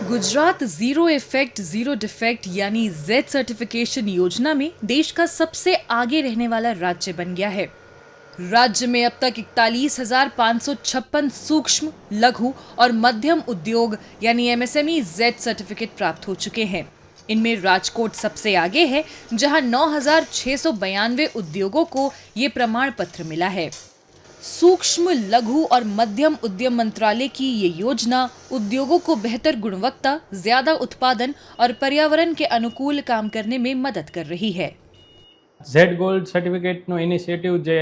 Gujarat zero effect zero defect यानी Z certification योजना में देश का सबसे आगे रहने वाला राज्य बन गया है। राज्य में अब तक 41,556 सूक्ष्म, लघु और मध्यम उद्योग यानी एमएसएमई जेड सर्टिफिकेट प्राप्त हो चुके हैं। इनमें राजकोट सबसे आगे है, जहां 9,692 उद्योगों को ये प्रमाण पत्र मिला है। सूक्ष्म, लघु और मध्यम उद्यम मंत्रालय की ये योजना उद्योगों को बेहतर गुणवत्ता, ज्यादा उत्पादन और पर्यावरण के अनुकूल काम करने में मदद कर रही है। ઝેડ ગોલ્ડ સર્ટિફિકેટનું ઇનિશિયેટિવ જે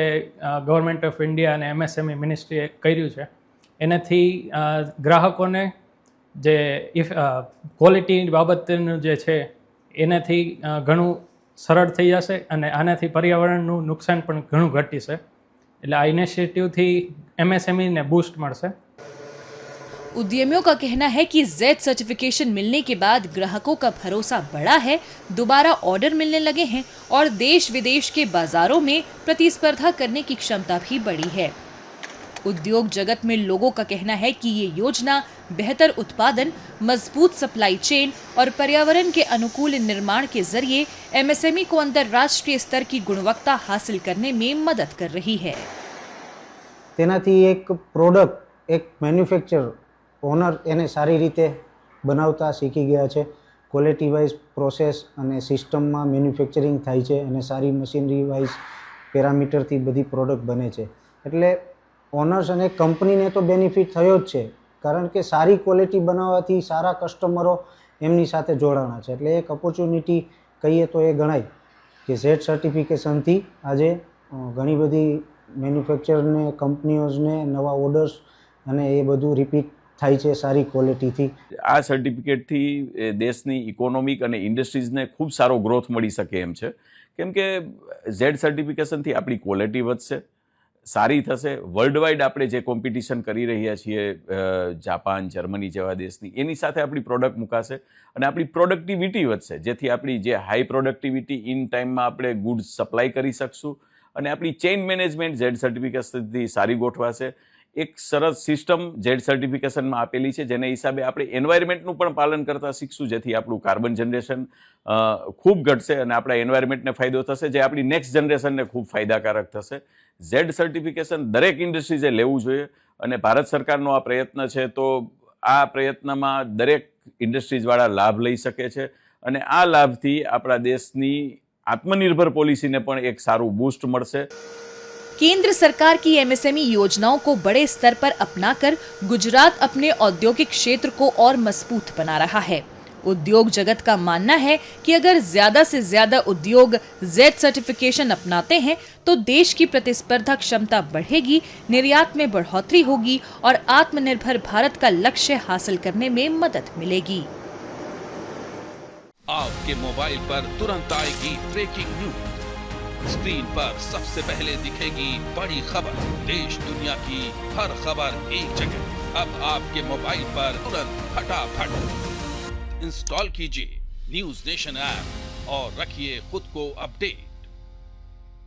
ગવર્મેન્ટ ઓફ ઇન્ડિયા અને એમએસએમઈ મિનિસ્ટ્રીએ કર્યું છે, એનાથી ગ્રાહકોને જે ક્વોલિટી બાબતનું જે છે એનાથી ઘણું સરળ થઈ જશે અને આનાથી પર્યાવરણનું નુકસાન પણ ઘણું ઘટશે। એટલે આ ઇનિશિયેટિવથી એમએસએમઈ ને બૂસ્ટ મળશે। उद्यमियों का कहना है कि जेड सर्टिफिकेशन मिलने के बाद ग्राहकों का भरोसा बढ़ा है, दोबारा ऑर्डर मिलने लगे हैं और देश विदेश के बाजारों में प्रतिस्पर्धा करने की क्षमता भी बढ़ी है। उद्योग जगत में लोगों का कहना है कि ये योजना बेहतर उत्पादन, मजबूत सप्लाई चेन और पर्यावरण के अनुकूल निर्माण के जरिए एमएसएमई को अंतर्राष्ट्रीय स्तर की गुणवत्ता हासिल करने में मदद कर रही है। તેનાથી એક પ્રોડક્ટ, એક મેન્યુફેક્ચર ઓનર એને સારી રીતે બનાવતા શીખી ગયા છે। ક્વોલિટી વાઇઝ પ્રોસેસ અને સિસ્ટમમાં મેન્યુફેક્ચરિંગ થાય છે અને સારી મશીનરી વાઇઝ પેરામીટરથી બધી પ્રોડક્ટ બને છે। એટલે ઓનર્સ અને કંપનીને તો બેનિફિટ થયો જ છે, કારણ કે સારી ક્વોલિટી બનાવવાથી સારા કસ્ટમરો એમની સાથે જોડાણા છે। એટલે એક ઓપોર્ચ્યુનિટી કહીએ તો એ ગણાય કે ઝેડ સર્ટિફિકેશનથી આજે ઘણી બધી મેન્યુફેક્ચરને, કંપનીઓને નવા ઓર્ડર્સ અને એ બધું રિપીટ થાય છે સારી ક્વોલિટીથી। આ સર્ટિફિકેટથી દેશની ઇકોનોમિક અને ઇન્ડસ્ટ્રીઝને ખૂબ સારો ગ્રોથ મળી શકે એમ છે, કેમ કે ઝેડ સર્ટિફિકેશનથી આપણી ક્વોલિટી વધશે, સારી થશે। વર્લ્ડ વાઇડ આપણે જે કોમ્પિટિશન કરી રહ્યા છીએ જાપાન, જર્મની જેવા દેશની, એની સાથે આપણી પ્રોડક્ટ મુકાશે અને આપણી પ્રોડક્ટિવિટી વધશે, જેથી આપણી જે હાઈ પ્રોડક્ટિવિટી ઇન ટાઈમમાં આપણે ગુડ્સ સપ્લાય કરી શકશું અને આપણી ચેઇન મેનેજમેન્ટ ઝેડ સર્ટિફિકેશનથી સારી ગોઠવાશે। એક સરસ સિસ્ટમ ઝેડ સર્ટિફિકેશનમાં આપેલી છે, જેને હિસાબે આપણે એન્વાયરમેન્ટનું પણ પાલન કરતા શીખશું, જેથી આપણું કાર્બન જનરેશન ખૂબ ઘટશે અને આપણા એન્વાયરમેન્ટને ફાયદો થશે, જે આપણી નેક્સ્ટ જનરેશનને ખૂબ ફાયદાકારક થશે। ઝેડ સર્ટિફિકેશન દરેક ઇન્ડસ્ટ્રીઝે લેવું જોઈએ અને ભારત સરકારનો આ પ્રયત્ન છે, તો આ પ્રયત્નમાં દરેક ઇન્ડસ્ટ્રીઝવાળા લાભ લઈ શકે છે અને આ લાભથી આપણા દેશની આત્મનિર્ભર પોલિસીને પણ એક સારું બૂસ્ટ મળશે। केंद्र सरकार की एमएसएमई योजनाओं को बड़े स्तर पर अपनाकर गुजरात अपने औद्योगिक क्षेत्र को और मजबूत बना रहा है। उद्योग जगत का मानना है कि अगर ज्यादा से ज्यादा उद्योग जेड सर्टिफिकेशन अपनाते हैं तो देश की प्रतिस्पर्धा क्षमता बढ़ेगी, निर्यात में बढ़ोतरी होगी और आत्मनिर्भर भारत का लक्ष्य हासिल करने में मदद मिलेगी। आपके मोबाइल पर तुरंत आएगी ब्रेकिंग न्यूज, स्क्रीन पर सबसे पहले दिखेगी बड़ी खबर, देश दुनिया की हर खबर एक जगह। अब आपके मोबाइल पर तुरंत फटाफट इंस्टॉल कीजिए न्यूज नेशन ऐप और रखिए खुद को अपडेट।